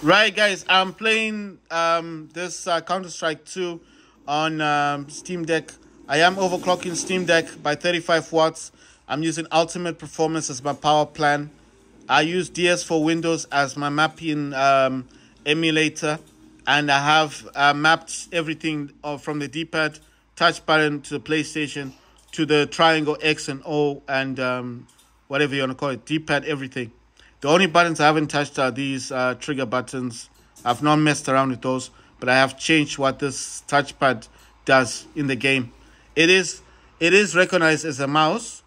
Right, guys, I'm playing this Counter-Strike 2 on Steam Deck. I am overclocking Steam Deck by 35 watts. I'm using Ultimate Performance as my power plan. I use DS for Windows as my mapping emulator. And I have mapped everything from the D-pad, touch button to the PlayStation, to the triangle X and O and whatever you want to call it, D-pad, everything. The only buttons I haven't touched are these trigger buttons. I've not messed around with those, but I have changed what this touchpad does in the game. It is recognized as a mouse,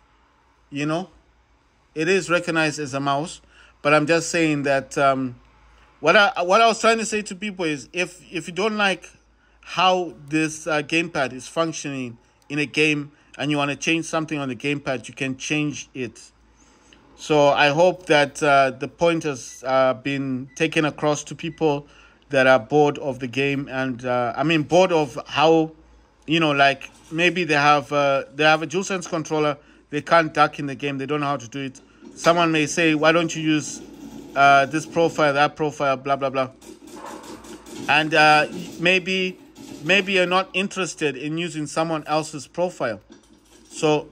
you know. It is recognized as a mouse, but I'm just saying that what I was trying to say to people is if you don't like how this gamepad is functioning in a game and you want to change something on the gamepad, you can change it. So I hope that the point has been taken across to people that are bored of the game, and bored of how, like maybe they have a DualSense controller, they can't duck in the game, they don't know how to do it. Someone may say, why don't you use this profile, that profile, blah blah blah, and maybe you're not interested in using someone else's profile. So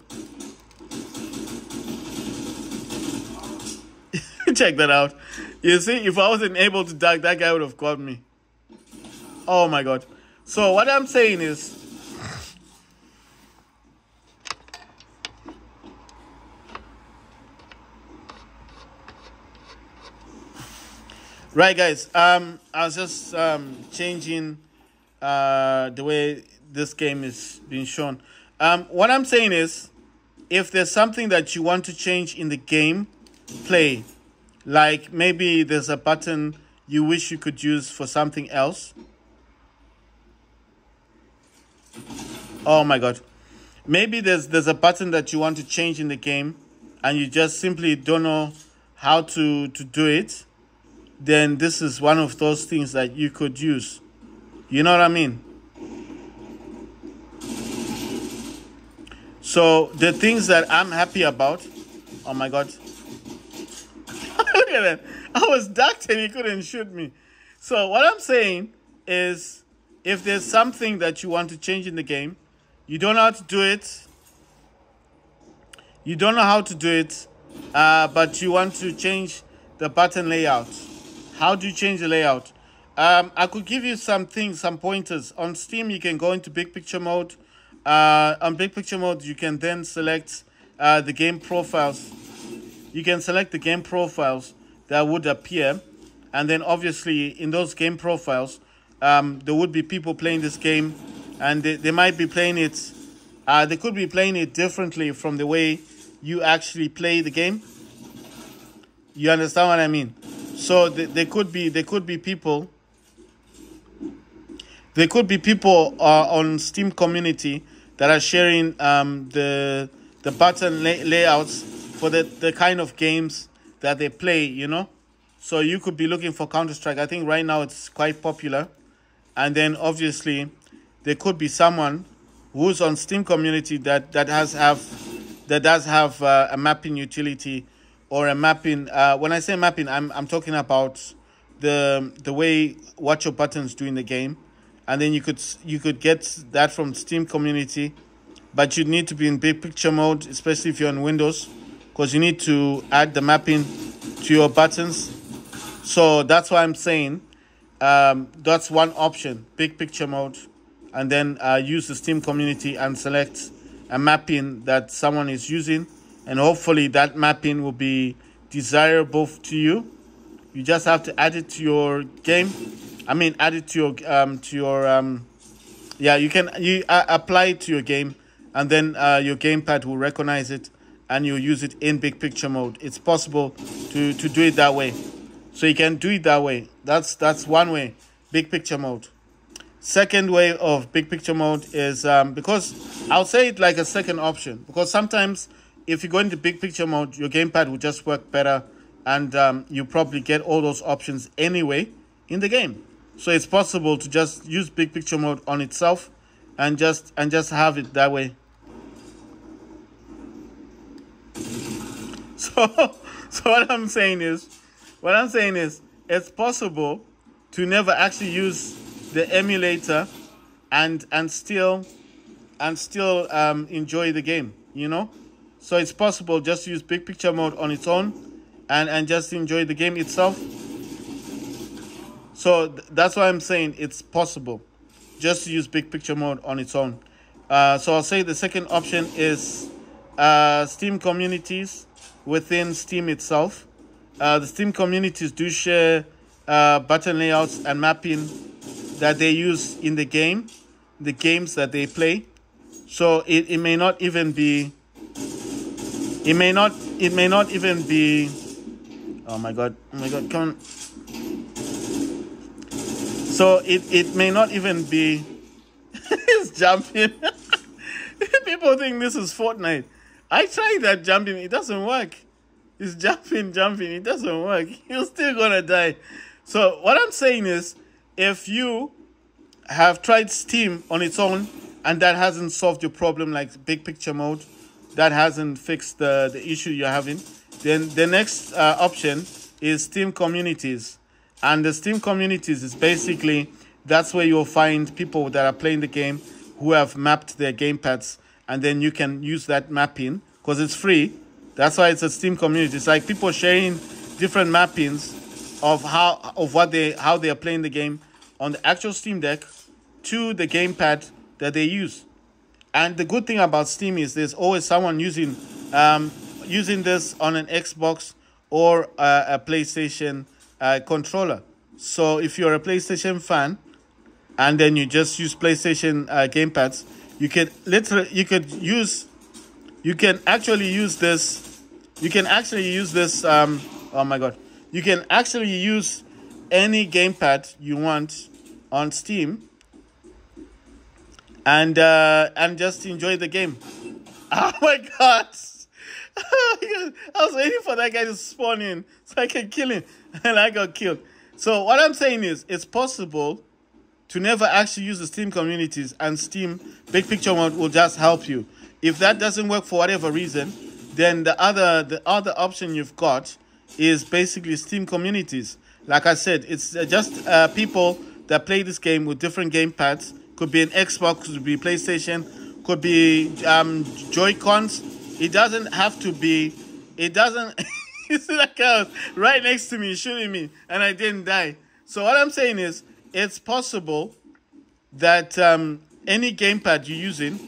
check that out. You see, if I wasn't able to duck, that guy would have got me. Oh my god. So what I'm saying is, right, guys, I was just changing the way this game is being shown. What I'm saying is, if there's something that you want to change in the game play, like maybe there's a button you wish you could use for something else. Oh my god. Maybe there's a button that you want to change in the game and you just simply don't know how to do it. Then this is one of those things that you could use. You know what I mean? So the things that I'm happy about, oh my god. Look at that. I was ducked and he couldn't shoot me. So what I'm saying is, if there's something that you want to change in the game, you don't know how to do it. You don't know how to do it, but you want to change the button layout. How do you change the layout? I could give you some pointers. On Steam, you can go into big picture mode. On big picture mode, you can then select the game profiles. You can select the game profiles that would appear. And then obviously in those game profiles, there would be people playing this game. And they might be playing it. They could be playing it differently from the way you actually play the game. You understand what I mean? So there could be people. There could be people on Steam community that are sharing the button layouts for the kind of games that they play, you know. So you could be looking for Counter-Strike. I think right now it's quite popular. And then obviously there could be someone who's on Steam community that does have a mapping utility or a mapping. When I say mapping, I'm talking about the way what your buttons do in the game. And then you could get that from Steam community, but you need to be in big picture mode, especially if you're on Windows, because you need to add the mapping to your buttons. So that's why I'm saying that's one option, big picture mode, and then use the Steam community and select a mapping that someone is using, and hopefully that mapping will be desirable to you. You just have to add it to your game. Add it to your you apply it to your game, and then your gamepad will recognize it and you'll use it in big picture mode. It's possible to do it that way. So you can do it that way. That's one way, big picture mode. Second way of big picture mode is because I'll say it like a second option, because sometimes if you go into big picture mode, your gamepad will just work better, and you probably get all those options anyway in the game. So it's possible to just use big picture mode on itself and just have it that way. So what I'm saying is it's possible to never actually use the emulator and still enjoy the game, you know. So it's possible just to use big picture mode on its own and just enjoy the game itself. So that's why I'm saying it's possible just to use big picture mode on its own. So I'll say the second option is Steam communities within Steam itself. The Steam communities do share button layouts and mapping that they use in the game, the games that they play. So it may not even be. It may not even be. Oh my god! Come on. So it may not even be. It's jumping. People think this is Fortnite. I tried that jumping. It doesn't work. It's jumping. It doesn't work. You're still gonna die. So what I'm saying is, if you have tried Steam on its own and that hasn't solved your problem, like big picture mode, that hasn't fixed the issue you're having, then the next option is Steam communities. And the Steam communities is basically, that's where you'll find people that are playing the game who have mapped their gamepads, and then you can use that mapping because it's free. That's why it's a Steam community. It's like people sharing different mappings of how they are playing the game on the actual Steam Deck to the gamepad that they use. And the good thing about Steam is there's always someone using this on an Xbox or a PlayStation controller. So if you're a PlayStation fan and then you just use PlayStation gamepads, you can actually use this. Oh my god! You can actually use any gamepad you want on Steam and just enjoy the game. Oh my god! I was waiting for that guy to spawn in so I can kill him, and I got killed. So what I'm saying is, it's possible to never actually use the Steam communities, and Steam big picture mode will just help you. If that doesn't work for whatever reason, then the other option you've got is basically Steam communities. Like I said, it's just people that play this game with different gamepads. Could be an Xbox, could be PlayStation, could be Joy-Cons. It doesn't have to be. It doesn't. You see that guy was right next to me shooting me, and I didn't die. So what I'm saying is, it's possible that any gamepad you're using,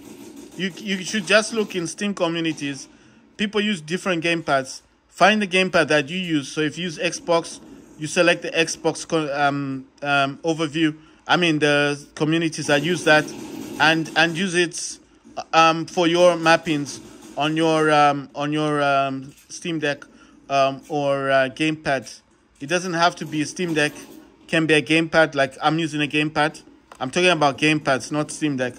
you should just look in Steam communities. People use different gamepads. Find the gamepad that you use. So if you use Xbox, you select the Xbox overview. I mean the communities that use that, and use it for your mappings on your Steam Deck or gamepad. It doesn't have to be a Steam Deck. It can be a gamepad. Like I'm using a gamepad. I'm talking about gamepads, not Steam Deck.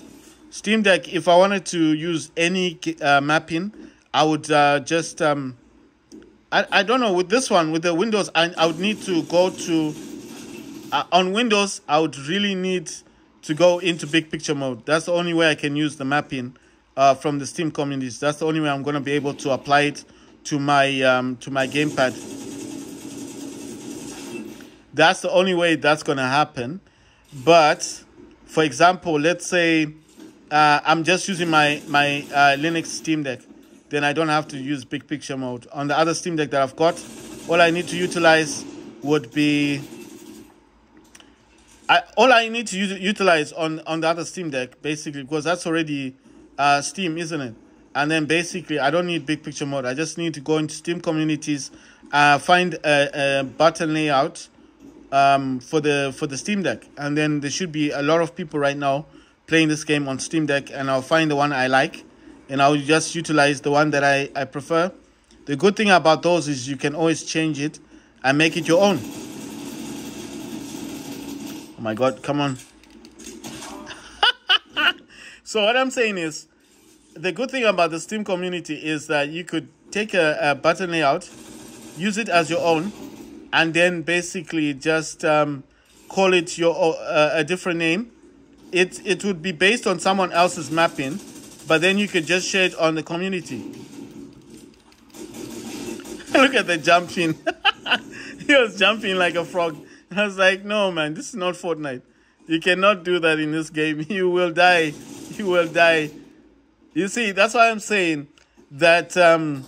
Steam Deck, if I wanted to use any mapping, I would just I don't know, with this one, with the Windows, I would need to go to on Windows, I would really need to go into big picture mode. That's the only way I can use the mapping from the Steam communities. That's the only way I'm going to be able to apply it to my gamepad. That's the only way that's going to happen. But for example, let's say I'm just using my Linux Steam Deck. Then I don't have to use big picture mode. On the other Steam Deck that I've got, all I need to utilize would be all I need to utilize on the other Steam Deck, basically, because that's already Steam, isn't it? And then basically, I don't need big picture mode. I just need to go into Steam communities, find a button layout for the Steam Deck, and then there should be a lot of people right now playing this game on Steam Deck, and I'll find the one I like, and I'll just utilize the one that I prefer. The good thing about those is you can always change it and make it your own. Oh my god, come on. So what I'm saying is, the good thing about the Steam community is that you could take a button layout, use it as your own, and then basically just call it a different name. It would be based on someone else's mapping, but then you could just share it on the community. Look at the jumping. He was jumping like a frog. I was like, no, man, this is not Fortnite. You cannot do that in this game. You will die. You will die. You see, that's why I'm saying that the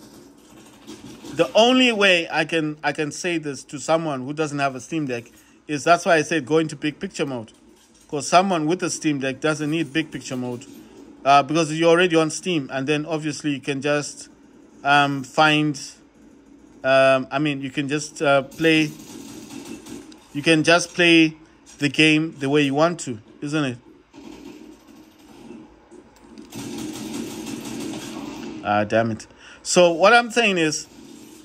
only way I can say this to someone who doesn't have a Steam Deck is, that's why I said go into big picture mode. Because someone with a Steam Deck doesn't need big picture mode. Because you're already on Steam, and then obviously you can just find... you can just play... You can just play the game the way you want to, isn't it? Damn it. So what I'm saying is,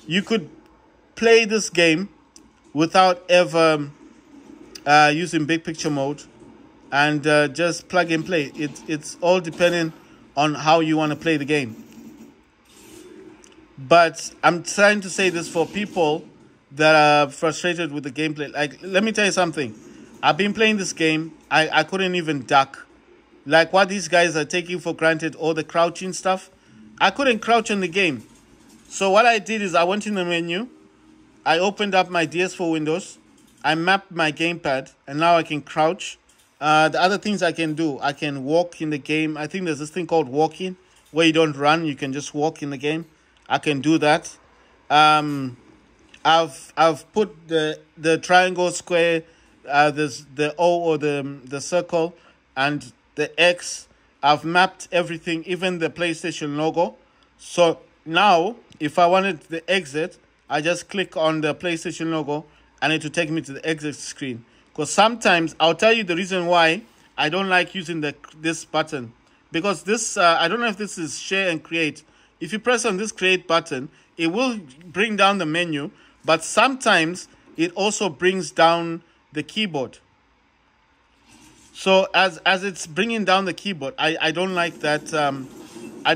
you could play this game without ever using big picture mode, and just plug and play. It's all dependent on how you want to play the game. But I'm trying to say this for people that are frustrated with the gameplay. Like, let me tell you something. I've been playing this game. I couldn't even duck. Like what these guys are taking for granted, all the crouching stuff. I couldn't crouch in the game. So what I did is I went in the menu. I opened up my DS4 Windows. I mapped my gamepad, and now I can crouch. The other things I can do, I can walk in the game. I think there's this thing called walking, where you don't run, you can just walk in the game. I can do that. I've put the triangle, square, there's the O or the circle, and the X. I've mapped everything, even the PlayStation logo. So now, if I wanted the exit, I just click on the PlayStation logo, and it will take me to the exit screen. Because sometimes, I'll tell you the reason why I don't like using this button. Because this, I don't know if this is share and create. If you press on this create button, it will bring down the menu, but sometimes it also brings down the keyboard. So as it's bringing down the keyboard, I don't like that. I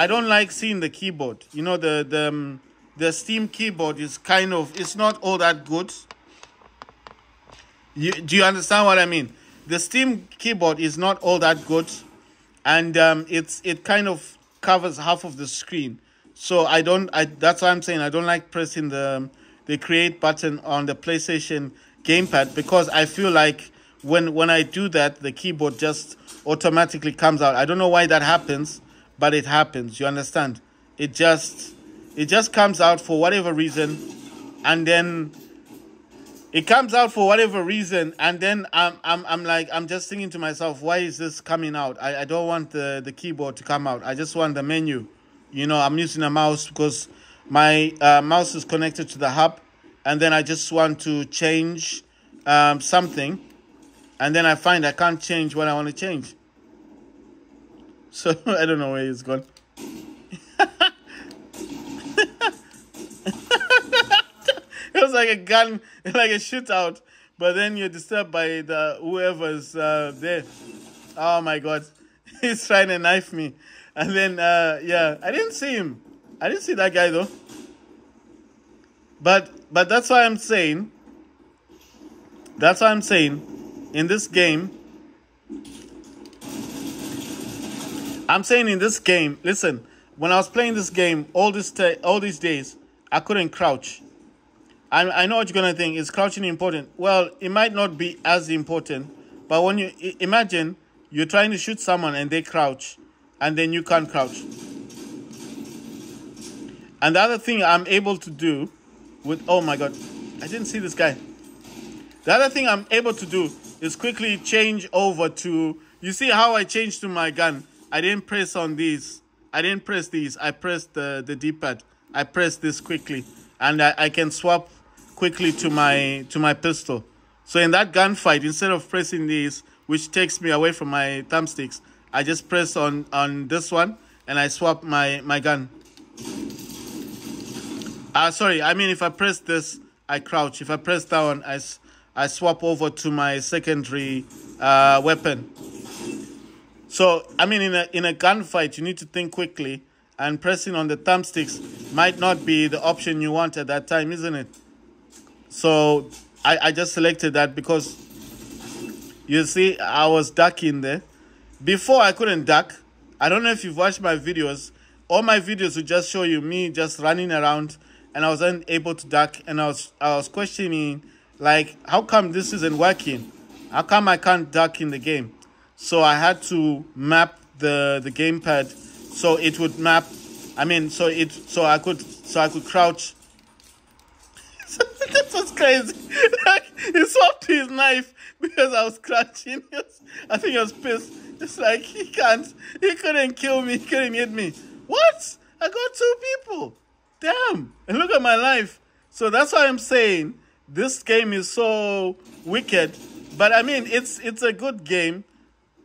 don't like seeing the keyboard. You know, the Steam keyboard is it's not all that good. Do you understand what I mean? The Steam keyboard is not all that good, and it kind of covers half of the screen. So that's why I'm saying I don't like pressing the create button on the PlayStation gamepad, because I feel like when I do that, the keyboard just automatically comes out. I don't know why that happens, but it happens. You understand? It just comes out for whatever reason, and then it comes out for whatever reason, and then I'm just thinking to myself, why is this coming out? I don't want the keyboard to come out. I just want the menu. You know, I'm using a mouse because my mouse is connected to the hub, and then I just want to change something, and then I find I can't change what I want to change. So I don't know where he's gone. It was like a gun, like a shootout, but then you're disturbed by whoever's there. Oh my God, he's trying to knife me, and then yeah, I didn't see him. I didn't see that guy though. But that's why I'm saying. That's why I'm saying, in this game. I'm saying in this game. Listen, when I was playing this game all these days, I couldn't crouch. I know what you're gonna think. Is crouching important? Well, it might not be as important, but when you imagine you're trying to shoot someone and they crouch, and then you can't crouch. And the other thing I'm able to do with, oh my God, I didn't see this guy. The other thing I'm able to do is quickly change over to, you see how I changed to my gun? I didn't press on these. I didn't press these. I pressed the D-pad. I pressed this quickly, and I can swap quickly to my pistol. So in that gunfight, instead of pressing these, which takes me away from my thumbsticks, I just press on this one, and I swap my gun. Sorry, I mean if I press this, I crouch. If I press that one, I swap over to my secondary weapon. So I mean in a gunfight, you need to think quickly, and pressing on the thumbsticks might not be the option you want at that time, isn't it? So I just selected that because you see I was ducking there. Before I couldn't duck. I don't know if you've watched my videos. All my videos will just show you me just running around and I was unable to duck, and I was questioning, like, how come this isn't working? How come I can't duck in the game? So I had to map the gamepad so it would map. I mean, so I could crouch. That was crazy. Like, he swapped his knife because I was crouching. I think he was pissed. It's like, he couldn't kill me, he couldn't hit me. What? I got 2 people. Damn. And look at my life. So that's why I'm saying this game is so wicked. But I mean, it's a good game.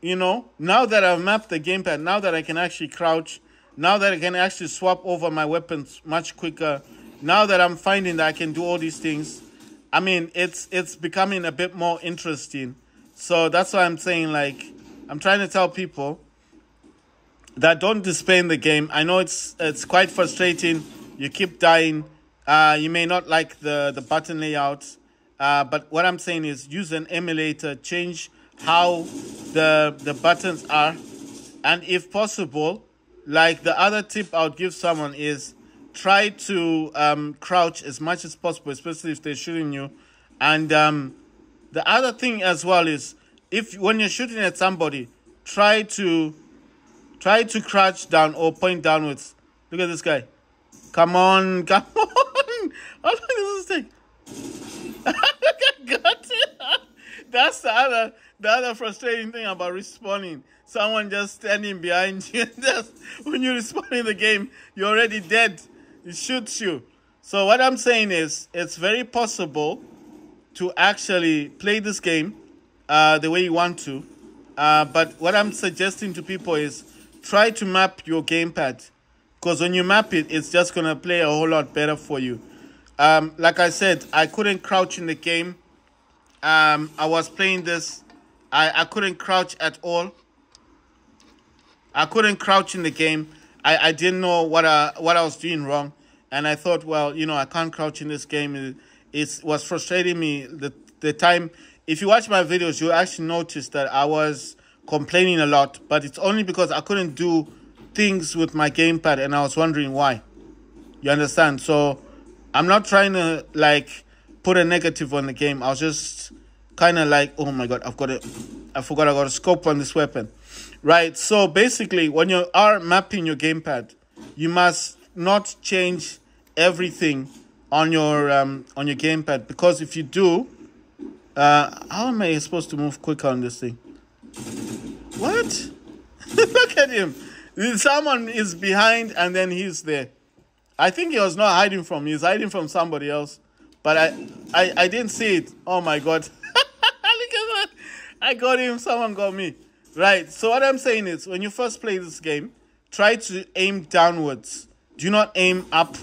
You know, now that I've mapped the gamepad, now that I can actually crouch, now that I can actually swap over my weapons much quicker, now that I'm finding that I can do all these things, I mean, it's becoming a bit more interesting. So that's why I'm saying, like, I'm trying to tell people that don't despair in the game. I know it's quite frustrating. You keep dying. You may not like the button layout. But what I'm saying is use an emulator, change how the buttons are. And if possible, like the other tip I would give someone is try to crouch as much as possible, especially if they're shooting you. And the other thing as well is, when you're shooting at somebody, try to crouch down or point downwards. Look at this guy. Come on. How long does this take? I got it. That's the other frustrating thing about respawning. Someone just standing behind you. Just when you respawn in the game, you're already dead. It shoots you. So what I'm saying is, it's very possible to actually play this game the way you want to. But what I'm suggesting to people is try to map your gamepad. Because when you map it, it's just going to play a whole lot better for you. Like I said, I couldn't crouch in the game. I was playing this. I couldn't crouch at all. I couldn't crouch in the game. I didn't know what I was doing wrong. And I thought, well, you know, I can't crouch in this game. It was frustrating me. The time, if you watch my videos, you actually notice that I was complaining a lot. But it's only because I couldn't do things with my gamepad, and I was wondering why. You understand? So I'm not trying to, like, put a negative on the game. I was just kind of like, oh my god, I forgot I got a scope on this weapon. Right? So basically, when you are mapping your gamepad, you must not change everything on your gamepad, because if you do, how am I supposed to move quicker on this thing? What? Look at him. Someone is behind and then he's there. I think he was not hiding from me. He's hiding from somebody else. But I didn't see it. Oh my god. Look at that. I got him. Someone got me. Right. So what I'm saying is, when you first play this game, try to aim downwards. Do not aim up.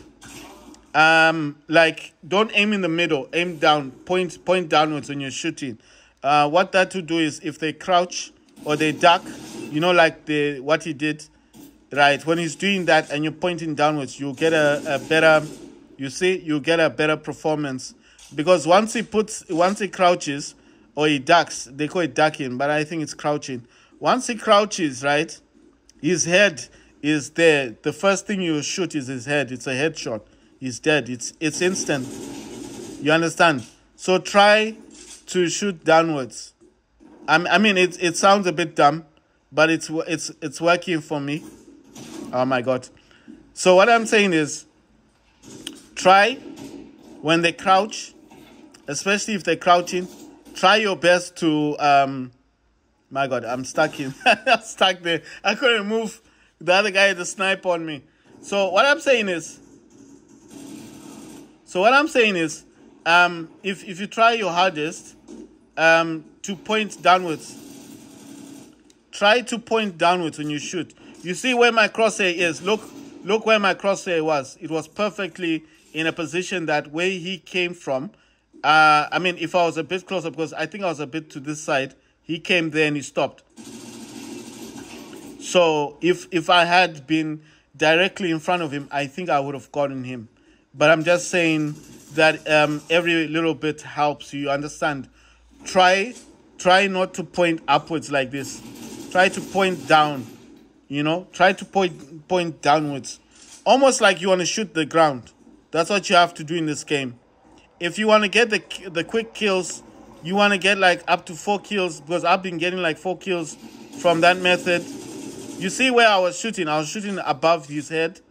Like, don't aim in the middle. Aim down. Point downwards when you're shooting. What that will do is, if they crouch or they duck, you know, like what he did, right? When he's doing that and you're pointing downwards, you'll get a better, you'll get a better performance. Because once he crouches or he ducks, they call it ducking, but I think it's crouching. Once he crouches, right, his head is there. The first thing you shoot is his head. It's a headshot. He's dead. It's instant. You understand? So try to shoot downwards. I mean, it sounds a bit dumb, but it's working for me. Oh my god. So what I'm saying is, try when they crouch, especially if they're crouching, try your best to my god, I'm stuck I'm stuck there. I couldn't move. The other guy had a snipe on me. So what I'm saying is, if you try your hardest to point downwards, try to point downwards when you shoot. You see where my crosshair is. Look where my crosshair was. It was perfectly in a position that where he came from. I mean, if I was a bit closer, because I think I was a bit to this side, he came there and he stopped. So if I had been directly in front of him, I think I would have gotten him. But I'm just saying that every little bit helps. You understand? Try not to point upwards like this. Try to point down. You know, try to point downwards, almost like you want to shoot the ground. That's what you have to do in this game. If you want to get the quick kills, you want to get like up to 4 kills, because I've been getting like 4 kills from that method. You see where I was shooting? I was shooting above his head.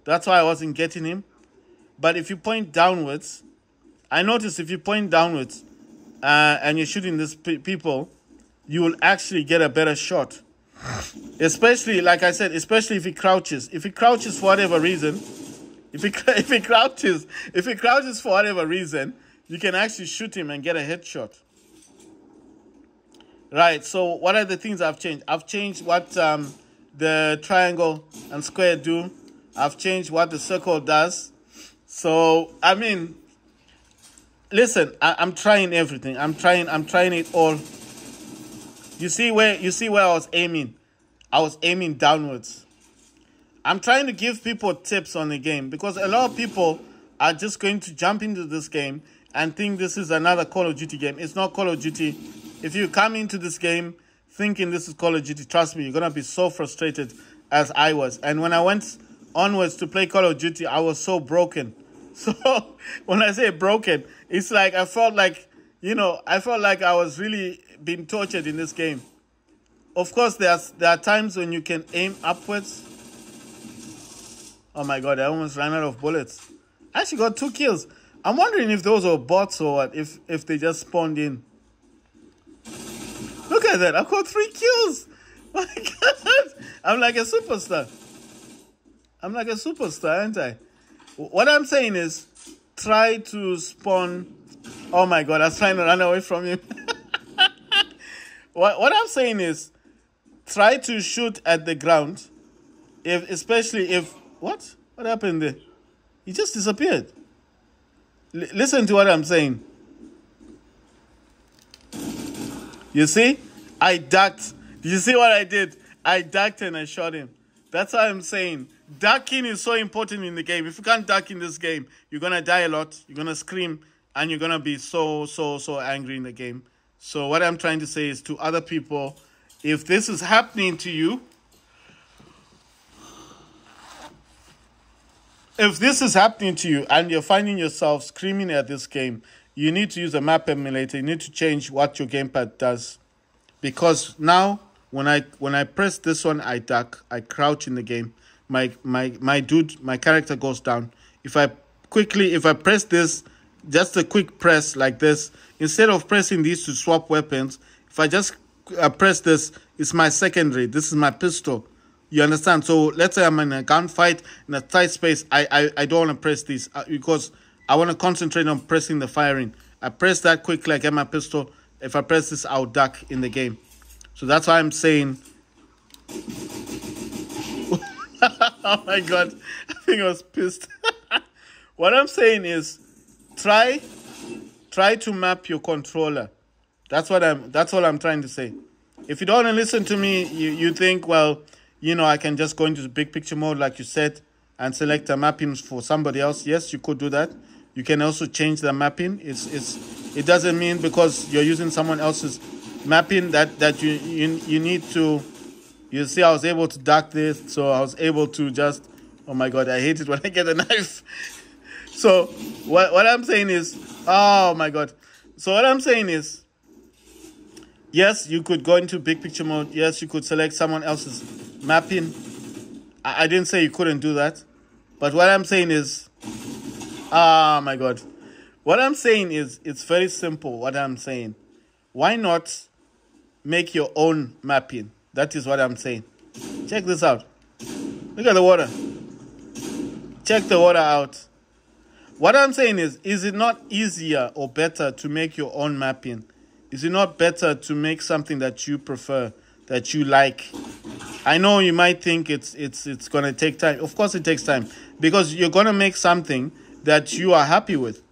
That's why I wasn't getting him. But if you point downwards, I noticed if you point downwards and you're shooting these people, you will actually get a better shot. Especially, like I said, especially if he crouches. If he crouches for whatever reason, if he crouches for whatever reason, you can actually shoot him and get a headshot. Right, so what are the things I've changed? I've changed what the triangle and square do. I've changed what the circle does. So, I mean, listen, I'm trying everything. I'm trying it all. You see where I was aiming? I was aiming downwards. I'm trying to give people tips on the game, because a lot of people are just going to jump into this game and think this is another Call of Duty game. It's not Call of Duty. If you come into this game thinking this is Call of Duty, trust me, you're going to be so frustrated as I was. And when I went onwards to play Call of Duty, I was so broken. So when I say broken, it's like I felt like, I was really being tortured in this game. Of course, there are times when you can aim upwards. Oh my God, I almost ran out of bullets. I actually got 2 kills. I'm wondering if those were bots or what, if they just spawned in. Look at that, I've got 3 kills. My God, I'm like a superstar. I'm like a superstar, aren't I? What I'm saying is, try to spawn. Oh my God, I was trying to run away from him. What I'm saying is, try to shoot at the ground. Especially if... What? What happened there? He just disappeared. Listen to what I'm saying. You see? I ducked. Did you see what I did? I ducked and I shot him. That's what I'm saying. Ducking is so important in the game. If you can't duck in this game, you're going to die a lot. You're going to scream. And you're going to be so angry in the game. So what I'm trying to say is to other people, if this is happening to you, and you're finding yourself screaming at this game, you need to use a map emulator. You need to change what your gamepad does. Because now, when I press this one, I duck, I crouch in the game. My character goes down. If I press this, just a quick press like this, instead of pressing these to swap weapons, if I just press this, it's my secondary. This is my pistol. You understand? So let's say I'm in a gunfight in a tight space. I don't want to press this because I want to concentrate on pressing the firing. I press that quickly, I get my pistol. If I press this, I'll duck in the game. So that's why I'm saying... Oh my God, I think I was pissed. What I'm saying is, try to map your controller. That's all I'm trying to say. If you don't want to listen to me, you think, well, I can just go into the big picture mode like you said and select a mapping for somebody else. Yes, you could do that. You can also change the mapping. It doesn't mean because you're using someone else's mapping that you need to. You see, I was able to duck this, so I was able to just... Oh my God, I hate it when I get a knife. So what I'm saying is... Oh my God. So what I'm saying is... Yes, you could go into big picture mode. Yes, you could select someone else's mapping. I didn't say you couldn't do that. But what I'm saying is... Oh my God. What I'm saying is, it's very simple what I'm saying. Why not make your own mapping? That is what I'm saying. Check this out. Look at the water. Check the water out. What I'm saying is it not easier or better to make your own mapping? Is it not better to make something that you prefer, that you like? I know you might think it's going to take time. Of course it takes time, because you're going to make something that you are happy with.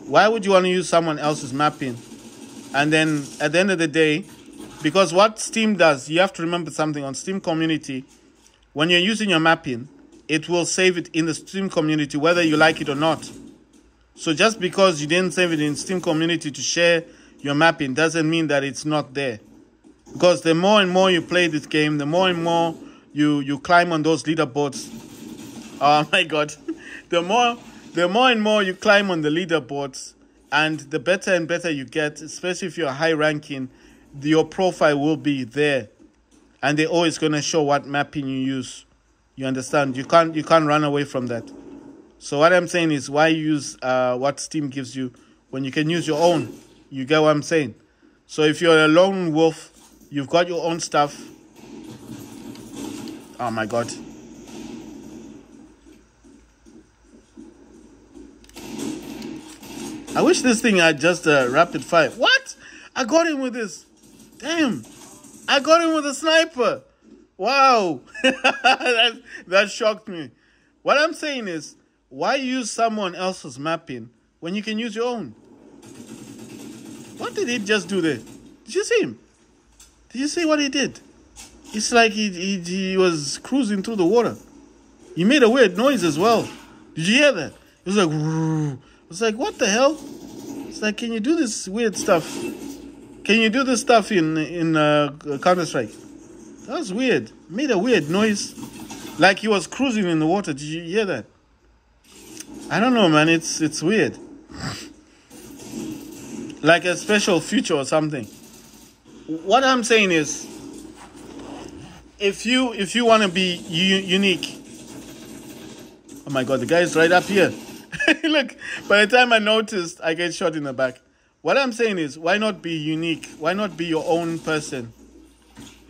Why would you want to use someone else's mapping? And then at the end of the day, because what Steam does, you have to remember something on Steam community. When you're using your mapping, it will save it in the Steam community, whether you like it or not. So just because you didn't save it in Steam community to share your mapping doesn't mean that it's not there. Because the more and more you play this game, the more and more you climb on those leaderboards. Oh my God. The more The more and more you climb on the leaderboards, and the better and better you get, especially if you're high ranking, your profile will be there, and they're always gonna show what mapping you use. You understand? You can't run away from that. So what I'm saying is, why use what Steam gives you when you can use your own? You get what I'm saying? So if you're a lone wolf, you've got your own stuff. Oh my God. I wish this thing had just rapid fire. What? I got him with this. Damn. I got him with a sniper. Wow. that shocked me. What I'm saying is, why use someone else's mapping when you can use your own? What did he just do there? Did you see him? Did you see what he did? It's like he was cruising through the water. He made a weird noise as well. Did you hear that? It was like, I was like, what the hell? It's like, can you do this weird stuff? Can you do this stuff in Counter-Strike? That was weird. Made a weird noise, like he was cruising in the water. Did you hear that? I don't know, man. It's weird. Like a special feature or something. What I'm saying is, if you want to be unique. Oh my God, the guy is right up here. Look, by the time I noticed, I get shot in the back. What I'm saying is, why not be unique? Why not be your own person?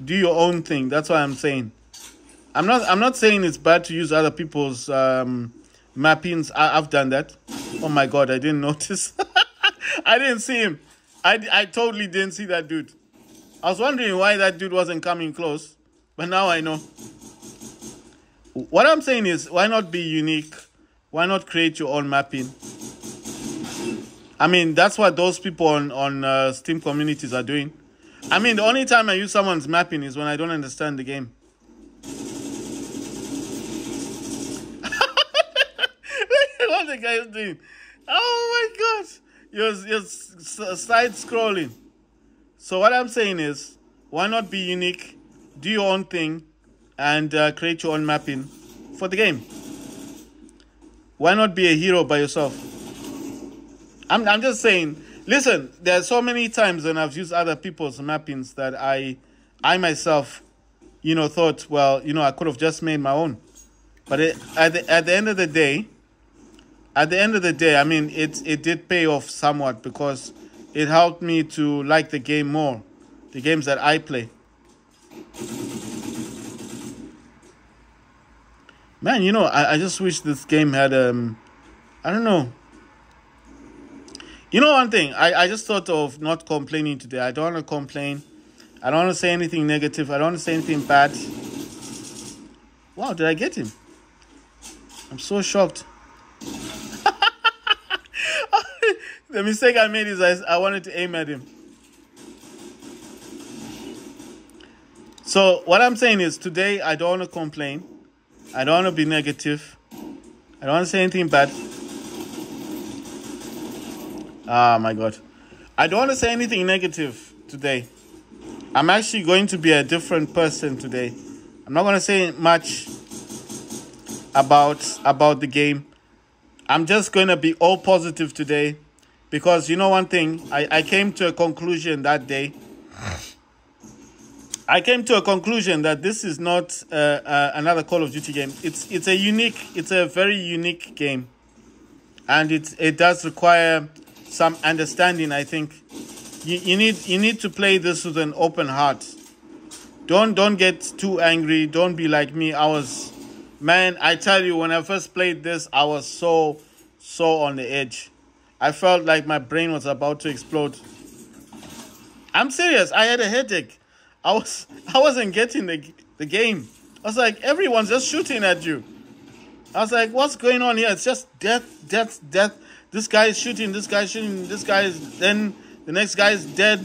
Do your own thing. That's what I'm saying. I'm not saying it's bad to use other people's mappings. I've done that. Oh my God, I didn't notice. I didn't see him. I totally didn't see that dude. I was wondering why that dude wasn't coming close, but now I know. What I'm saying is, why not be unique? Why not create your own mapping? I mean, that's what those people on Steam communities are doing. I mean, the only time I use someone's mapping is when I don't understand the game. What the guy is doing? Oh my God! You're side scrolling. So what I'm saying is, why not be unique, do your own thing, and create your own mapping for the game? Why not be a hero by yourself? I'm just saying. Listen, there are so many times when I've used other people's mappings that I myself, thought, well, I could have just made my own. But at the end of the day, I mean, it did pay off somewhat, because it helped me to like the game more, the games that I play. Man, I just wish this game had, I don't know. One thing, I just thought of not complaining today. I don't want to complain. I don't want to say anything negative. I don't want to say anything bad. Wow, did I get him? I'm so shocked. The mistake I made is I wanted to aim at him. So what I'm saying is, today I don't want to complain. I don't want to be negative. I don't want to say anything bad. Oh my God. I don't want to say anything negative today. I'm actually going to be a different person today. I'm not going to say much about the game. I'm just going to be all positive today, because one thing, I came to a conclusion that day. I came to a conclusion that this is not another Call of Duty game. It's a very unique game, and it does require some understanding. I think you need to play this with an open heart. Don't get too angry. Don't be like me. I tell you, when I first played this, I was so on the edge. I felt like my brain was about to explode. I'm serious. I had a headache. I wasn't getting the game. I was like, everyone's just shooting at you. I was like, what's going on here? It's just death. This guy is shooting, this guy is shooting, then the next guy is dead,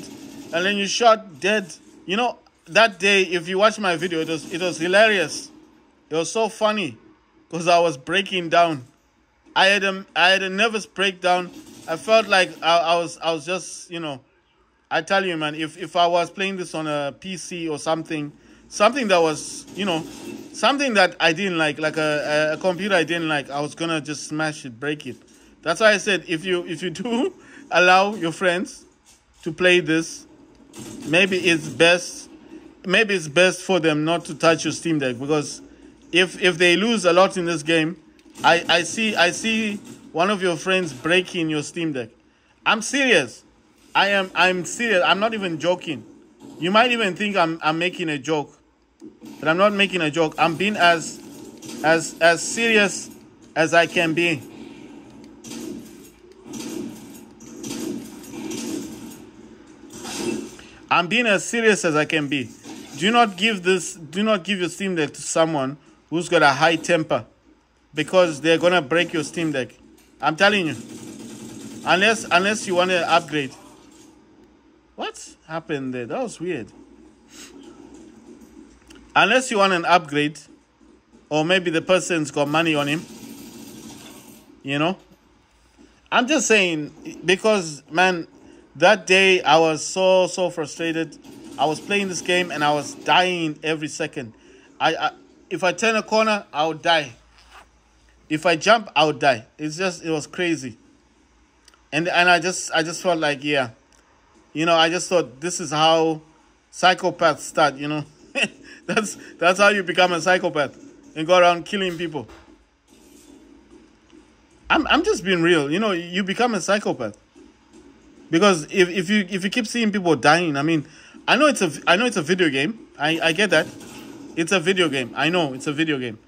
and then you shot, dead. That day, if you watch my video, it was hilarious. It was so funny, because I was breaking down. I had a nervous breakdown. I felt like I was just, I tell you, man, if I was playing this on a PC or something, something that was, you know, something that I didn't like a computer I didn't like, I was gonna just smash it, break it. That's why I said if you do allow your friends to play this, maybe it's best for them not to touch your Steam Deck, because if they lose a lot in this game, I see one of your friends breaking your Steam Deck. I'm serious. I'm serious. I'm not even joking. You might even think I'm making a joke, but I'm not making a joke. I'm being as serious as I can be. I'm being as serious as I can be. Do not give your Steam Deck to someone who's got a high temper, because they're gonna break your Steam Deck. I'm telling you. Unless you want to upgrade. What happened there? That was weird. Unless you want an upgrade, or maybe the person's got money on him. You know? I'm just saying, because, man, that day I was so frustrated. I was playing this game and I was dying every second. If I turn a corner, I would die. If I jump, I would die. It was crazy. And I just felt like, yeah. You know, I just thought this is how psychopaths start, you know. That's how you become a psychopath and go around killing people. I'm just being real. You know, you become a psychopath. Because if you keep seeing people dying, I mean, I know it's a video game. I get that. It's a video game. I know it's a video game.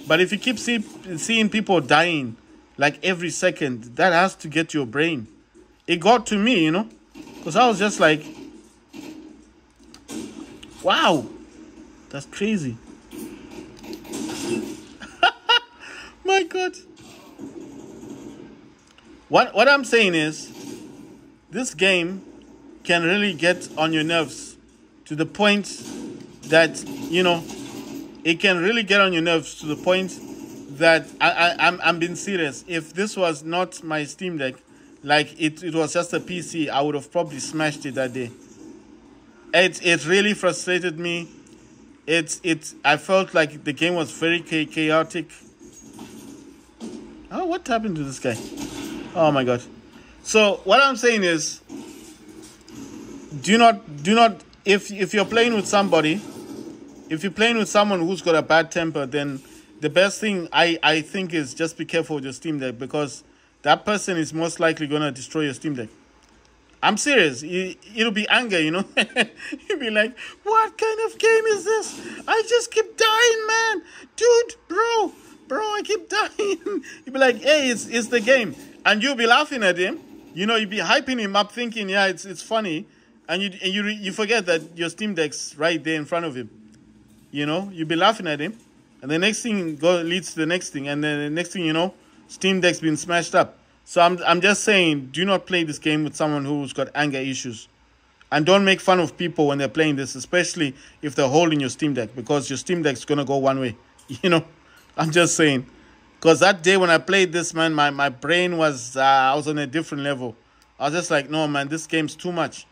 But if you keep seeing people dying like every second, that has to get to your brain. It got to me, you know, because I was just like, wow, that's crazy. My God. What I'm saying is, this game can really get on your nerves to the point that, you know, it can really get on your nerves to the point that I'm being serious. If this was not my Steam Deck, like it was just a PC, I would have probably smashed it that day. It really frustrated me. I felt like the game was very chaotic. Oh, what happened to this guy? Oh my God. So what I'm saying is, do not if you're playing with somebody, if you're playing with someone who's got a bad temper, then the best thing I think is just be careful with your Steam Deck, because that person is most likely going to destroy your Steam Deck. I'm serious. It'll be anger, you know. You'll be like, what kind of game is this? I just keep dying, man. Dude, bro, I keep dying. You'll be like, hey, it's the game. And you'll be laughing at him. You know, you'll be hyping him up, thinking, yeah, it's funny. And you forget that your Steam Deck's right there in front of him. You know, you'll be laughing at him. And the next thing leads to the next thing. And then the next thing you know, Steam Deck's been smashed up. So I'm just saying, do not play this game with someone who's got anger issues. And don't make fun of people when they're playing this, especially if they're holding your Steam Deck, because your Steam Deck's going to go one way. You know, I'm just saying. Because that day when I played this, man, my brain was, I was on a different level. I was just like, no, man, this game's too much.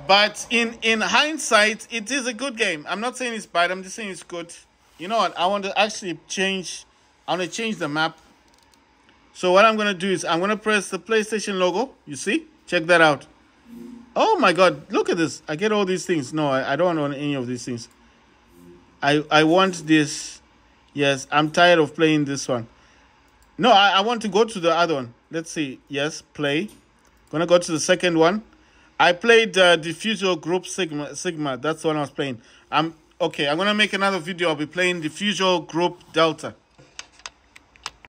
But in hindsight, it is a good game. I'm not saying it's bad. I'm just saying it's good. You know what? I want to actually change the map. So what I'm going to do is I'm going to press the PlayStation logo. You see? Check that out. Oh, my God. Look at this. I get all these things. No, I don't want any of these things. I want this. Yes, I'm tired of playing this one. No, I want to go to the other one. Let's see. Yes, play. Going to go to the second one. I played Diffusor Group Sigma. That's the one I was playing. Okay, I'm going to make another video. I'll be playing Diffusor Group Delta.